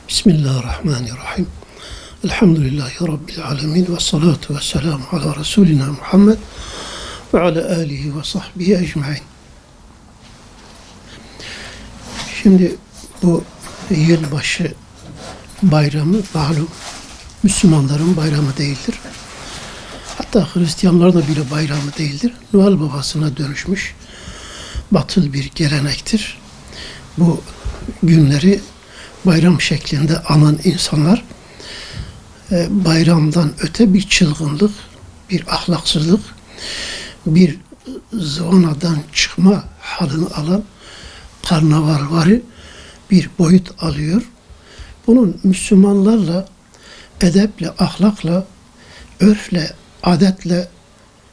Bismillahirrahmanirrahim. Elhamdülillahi Rabbil alemin ve salatu ve selamu ala Resulina Muhammed ve ala alihi ve sahbihi ecmain. Şimdi bu yılbaşı bayramı malum Müslümanların bayramı değildir. Hatta Hristiyanlar da bile bayramı değildir. Noel babasına dönüşmüş batıl bir gelenektir. Bu günleri bayram şeklinde anan insanlar bayramdan öte bir çılgınlık, bir ahlaksızlık, bir zonadan çıkma halini alan karnavalvari bir boyut alıyor. Bunun Müslümanlarla, edeple, ahlakla, örfle, adetle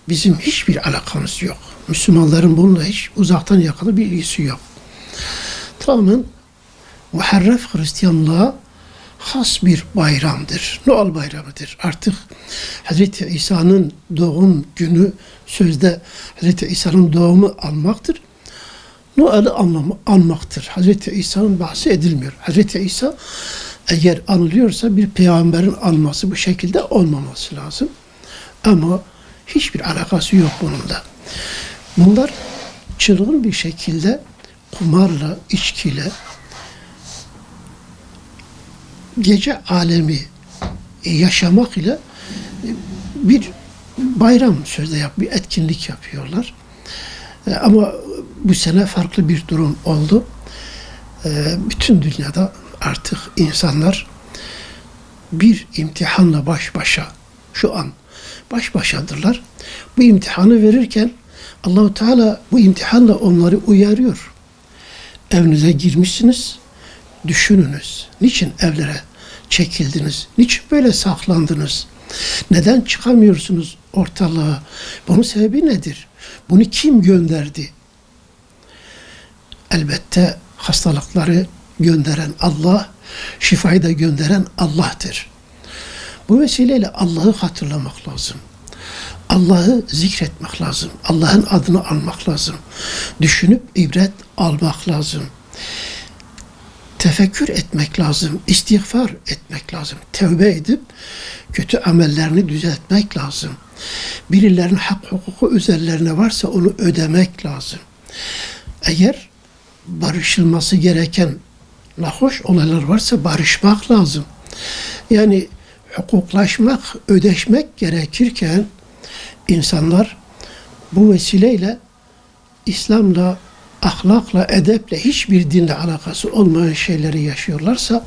bizim hiçbir alakamız yok. Müslümanların bununla hiç uzaktan yakını bir ilgisi yok. Tamamen muharref Hristiyanlığa has bir bayramdır. Noel bayramıdır. Artık Hz. İsa'nın doğum günü sözde Hz. İsa'nın doğumu anmaktır. Noel'i anmaktır. Hz. İsa'nın bahsi edilmiyor. Hz. İsa eğer anılıyorsa bir peygamberin anması bu şekilde olmaması lazım. Ama hiçbir alakası yok bununla. Bunlar çılgın bir şekilde kumarla, içkiyle, gece alemi yaşamak ile bir bayram sözde bir etkinlik yapıyorlar. Ama bu sene farklı bir durum oldu. Bütün dünyada artık insanlar bir imtihanla baş başa, şu an baş başadırlar. Bu imtihanı verirken Allah-u Teala bu imtihanla onları uyarıyor. Evinize girmişsiniz, düşününüz. Niçin evlere çekildiniz? Niçin böyle saklandınız? Neden çıkamıyorsunuz ortalığa? Bunun sebebi nedir? Bunu kim gönderdi? Elbette hastalıkları gönderen Allah, şifayı da gönderen Allah'tır. Bu vesileyle Allah'ı hatırlamak lazım. Allah'ı zikretmek lazım. Allah'ın adını anmak lazım. Düşünüp ibret almak lazım. Tefekkür etmek lazım. İstiğfar etmek lazım. Tevbe edip kötü amellerini düzeltmek lazım. Birilerinin hak hukuku üzerlerine varsa onu ödemek lazım. Eğer barışılması gereken nahoş olaylar varsa barışmak lazım. Yani hukuklaşmak, ödeşmek gerekirken insanlar bu vesileyle İslam'la, ahlakla, edeple, hiçbir dinle alakası olmayan şeyleri yaşıyorlarsa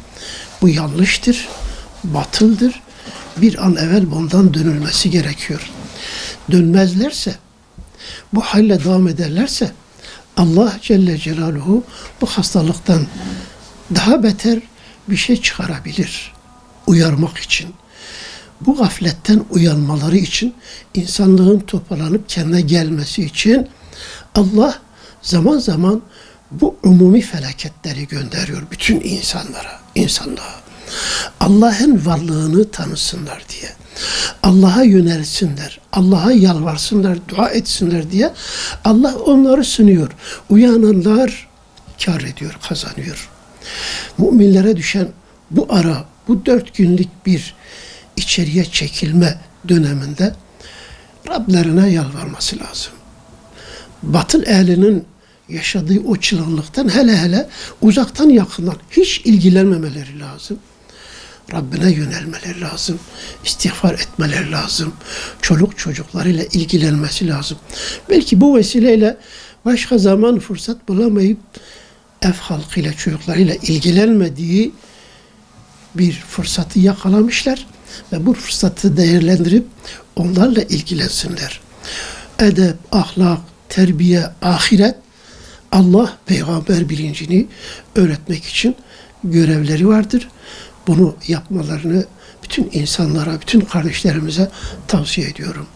bu yanlıştır, batıldır. Bir an evvel bundan dönülmesi gerekiyor. Dönmezlerse, bu halle devam ederlerse Allah Celle Celaluhu bu hastalıktan daha beter bir şey çıkarabilir. Uyarmak için. Bu gafletten uyanmaları için, insanlığın toparlanıp kendine gelmesi için Allah zaman zaman bu umumi felaketleri gönderiyor bütün insanlığa. Allah'ın varlığını tanısınlar diye. Allah'a yönelsinler, Allah'a yalvarsınlar, dua etsinler diye Allah onları sunuyor. Uyananlar kâr ediyor, kazanıyor. Müminlere düşen bu ara, bu 4 günlük bir içeriye çekilme döneminde Rablerine yalvarması lazım. Batıl ehlinin yaşadığı o çılgınlıktan hele uzaktan yakından hiç ilgilenmemeleri lazım. Rabbine yönelmeleri lazım. İstiğfar etmeleri lazım. Çoluk çocuklarıyla ilgilenmesi lazım. Belki bu vesileyle başka zaman fırsat bulamayıp ev halkıyla, çocuklarıyla ilgilenmediği bir fırsatı yakalamışlar ve bu fırsatı değerlendirip onlarla ilgilensinler. Edep, ahlak, terbiye, ahiret, Allah, peygamber bilincini öğretmek için görevleri vardır. Bunu yapmalarını bütün insanlara, bütün kardeşlerimize tavsiye ediyorum.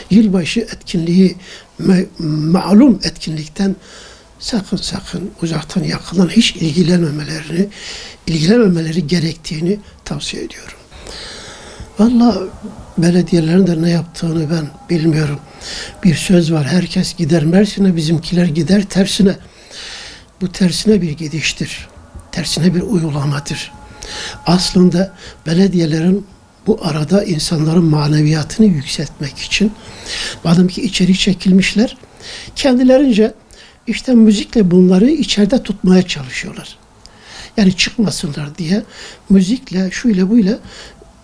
Yılbaşı etkinliği, malum etkinlikten sakın uzaktan yakından hiç ilgilenmemeleri gerektiğini tavsiye ediyorum. Vallahi belediyelerin de ne yaptığını ben bilmiyorum. Bir söz var, herkes gider Mersin'e, bizimkiler gider tersine. Bu tersine bir gidiştir. Tersine bir uygulamadır. Aslında belediyelerin bu arada insanların maneviyatını yükseltmek için madem ki içeri çekilmişler, kendilerince işte müzikle bunları içeride tutmaya çalışıyorlar. Yani çıkmasınlar diye müzikle, şuyla buyla,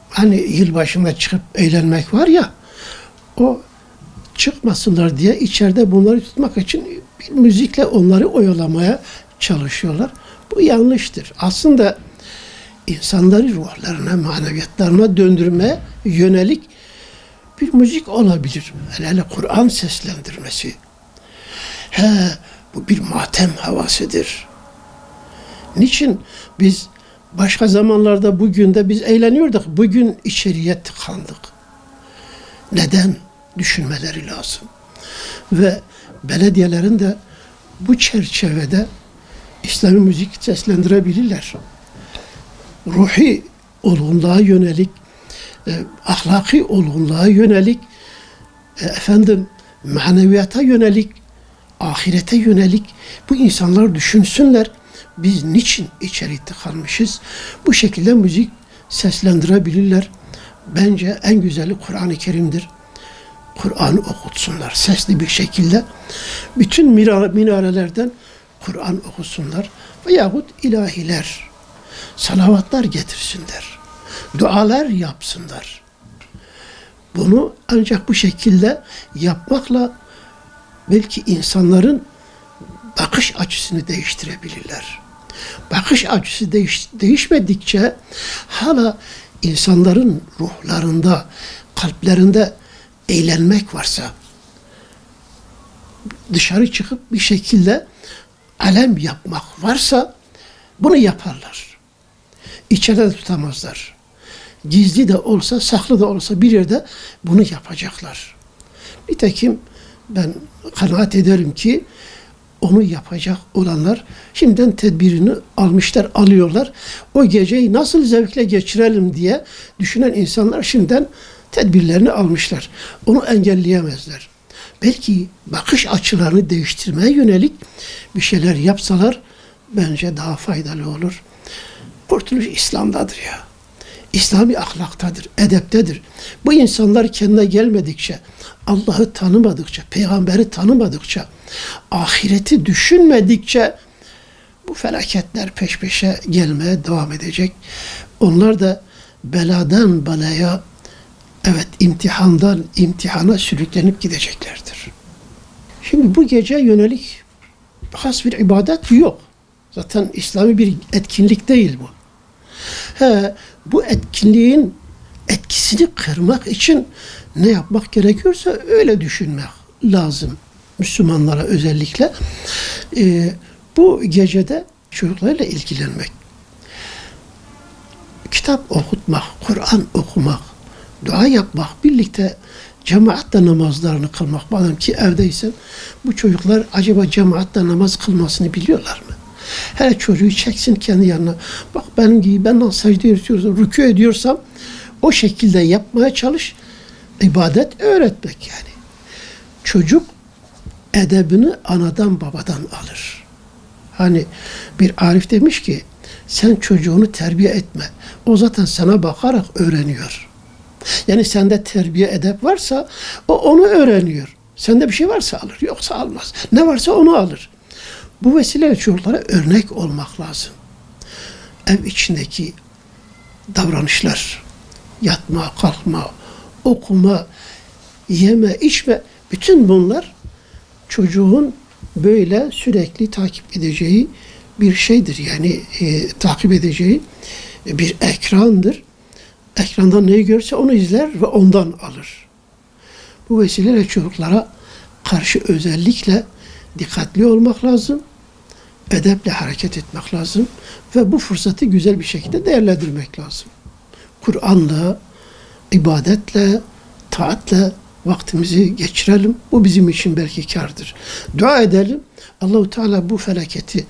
hani yılbaşında çıkıp eğlenmek var ya, o çıkmasınlar diye içeride bunları tutmak için bir müzikle onları oyalamaya çalışıyorlar. Bu yanlıştır. Aslında insanları ruhlarına, maneviyatlarına döndürmeye yönelik bir müzik olabilir. Hele Kur'an seslendirmesi. Bu bir matem havasıdır. Niçin biz başka zamanlarda, bugün de biz eğleniyorduk. Bugün içeriye tıkandık. Neden? Düşünmeleri lazım. Ve belediyelerin de bu çerçevede İslami müzik seslendirebilirler. Ruhi olgunluğa yönelik, ahlaki olgunluğa yönelik, maneviyata yönelik, ahirete yönelik bu insanlar düşünsünler. Biz niçin içeri tıkanmışız? Bu şekilde müzik seslendirebilirler. Bence en güzeli Kur'an-ı Kerim'dir. Kur'an'ı okutsunlar sesli bir şekilde. Bütün minarelerden Kur'an okusunlar. Veyahut ilahiler, salavatlar getirsinler. Dualar yapsınlar. Bunu ancak bu şekilde yapmakla belki insanların bakış açısını değiştirebilirler. Bakış açısı değişmedikçe hala insanların ruhlarında, kalplerinde eğlenmek varsa, dışarı çıkıp bir şekilde alem yapmak varsa bunu yaparlar. İçeride de tutamazlar. Gizli de olsa, saklı da olsa bir yerde bunu yapacaklar. Nitekim ben kanaat ederim ki onu yapacak olanlar şimdiden tedbirini alıyorlar. O geceyi nasıl zevkle geçirelim diye düşünen insanlar şimdiden tedbirlerini almışlar. Onu engelleyemezler. Belki bakış açılarını değiştirmeye yönelik bir şeyler yapsalar bence daha faydalı olur. Kurtuluş İslam'dadır ya. İslami ahlaktadır, edeptedir. Bu insanlar kendine gelmedikçe, Allah'ı tanımadıkça, peygamberi tanımadıkça, ahireti düşünmedikçe bu felaketler peş peşe gelmeye devam edecek. Onlar da beladan belaya, imtihandan imtihana sürüklenip gideceklerdir. Şimdi bu gece yönelik has bir ibadet yok. Zaten İslami bir etkinlik değil bu. Bu etkinliğin etkisini kırmak için ne yapmak gerekiyorsa öyle düşünmek lazım. Müslümanlara özellikle. Bu gecede çocuklarla ilgilenmek, kitap okutmak, Kur'an okumak, dua yapmak, birlikte cemaatle namazlarını kılmak. Madem ki evdeysen bu çocuklar acaba cemaatle namaz kılmasını biliyorlar mı? Her çocuğu çeksin kendi yanına. Bak benim gibi ben nasıl secde ediyorsam, rükû ediyorsam o şekilde yapmaya çalış. İbadet öğretmek yani. Çocuk edebini anadan babadan alır. Hani bir arif demiş ki sen çocuğunu terbiye etme. O zaten sana bakarak öğreniyor. Yani sende terbiye edep varsa o onu öğreniyor. Sende bir şey varsa alır, yoksa almaz. Ne varsa onu alır. Bu vesileyle çocuklara örnek olmak lazım. Ev içindeki davranışlar, yatma, kalkma, okuma, yeme, içme, bütün bunlar çocuğun böyle sürekli takip edeceği bir şeydir. Yani takip edeceği bir ekrandır. Ekrandan neyi görse onu izler ve ondan alır. Bu vesileyle çocuklara karşı özellikle dikkatli olmak lazım. Edeple hareket etmek lazım. Ve bu fırsatı güzel bir şekilde değerlendirmek lazım. Kur'an'la, ibadetle, taatle vaktimizi geçirelim. Bu bizim için belki kârdır. Dua edelim. Allah-u Teala bu felaketi,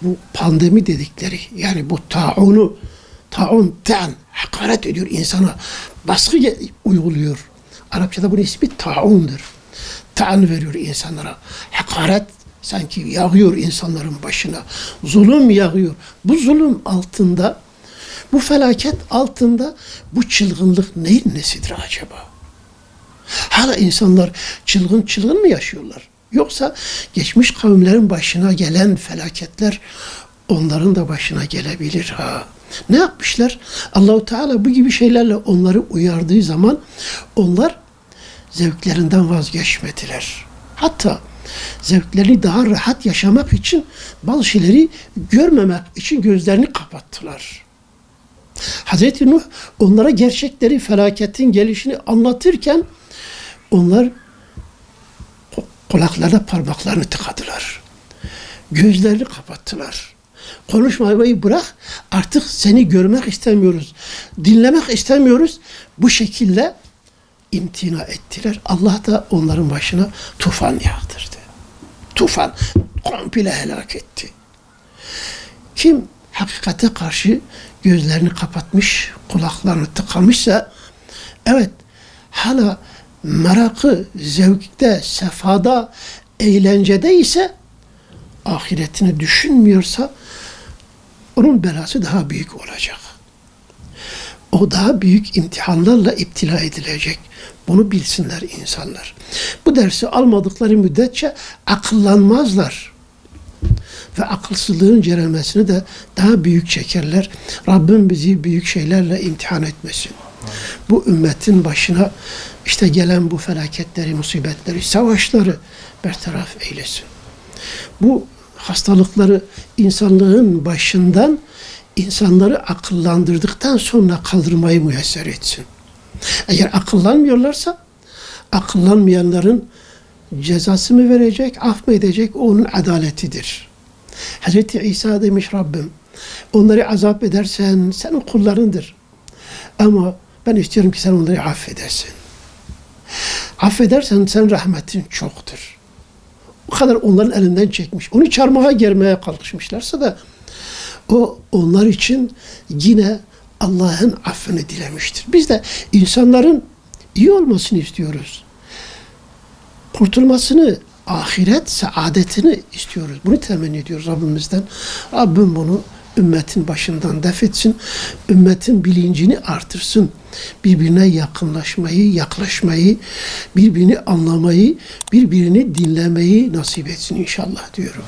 bu pandemi dedikleri, yani bu taun, hakaret ediyor insana, baskı uyguluyor. Arapçada bunun ismi taundur. Ta'an veriyor insanlara. Hakaret sanki yağıyor insanların başına. Zulüm yağıyor. Bu zulüm altında Bu felaket altında bu çılgınlık neyin nesidir acaba? Hala insanlar çılgın çılgın mı yaşıyorlar? Yoksa geçmiş kavimlerin başına gelen felaketler onların da başına gelebilir ha. Ne yapmışlar? Allahu Teala bu gibi şeylerle onları uyardığı zaman onlar zevklerinden vazgeçmediler. Hatta zevklerini daha rahat yaşamak için bazı şeyleri görmemek için gözlerini kapattılar. Hazreti Nuh onlara gerçekleri, felaketin gelişini anlatırken onlar kulaklarına parmaklarını tıkadılar. Gözlerini kapattılar. Konuşmayı bırak, artık seni görmek istemiyoruz, dinlemek istemiyoruz. Bu şekilde imtina ettiler. Allah da onların başına tufan yağdırdı. Tufan komple helak etti. Kim hakikate karşı gözlerini kapatmış, kulaklarını tıkamışsa, evet, hala merakı, zevkte, sefada, eğlencede ise ahiretini düşünmüyorsa onun belası daha büyük olacak. O daha büyük imtihanlarla iptila edilecek. Bunu bilsinler insanlar. Bu dersi almadıkları müddetçe akıllanmazlar. Ve akılsızlığın ceremesini de daha büyük çekerler. Rabbim bizi büyük şeylerle imtihan etmesin. Bu ümmetin başına işte gelen bu felaketleri, musibetleri, savaşları bertaraf eylesin. Bu hastalıkları insanlığın başından insanları akıllandırdıktan sonra kaldırmayı müyesser etsin. Eğer akıllanmıyorlarsa akıllanmayanların cezası mı verecek, af mı edecek? O onun adaletidir. Hazreti İsa demiş Rabbim, onları azap edersen senin kullarındır. Ama ben istiyorum ki sen onları affedersin. Affedersen sen rahmetin çoktur. O kadar onların elinden çekmiş. Onu çarmıha germeye kalkışmışlarsa da o onlar için yine Allah'ın affını dilemiştir. Biz de insanların iyi olmasını istiyoruz. Kurtulmasını, ahiret saadetini istiyoruz. Bunu temenni ediyoruz Rabbimizden. Rabbim bunu ümmetin başından def etsin. Ümmetin bilincini artırsın. Birbirine yaklaşmayı, birbirini anlamayı, birbirini dinlemeyi nasip etsin inşallah diyorum.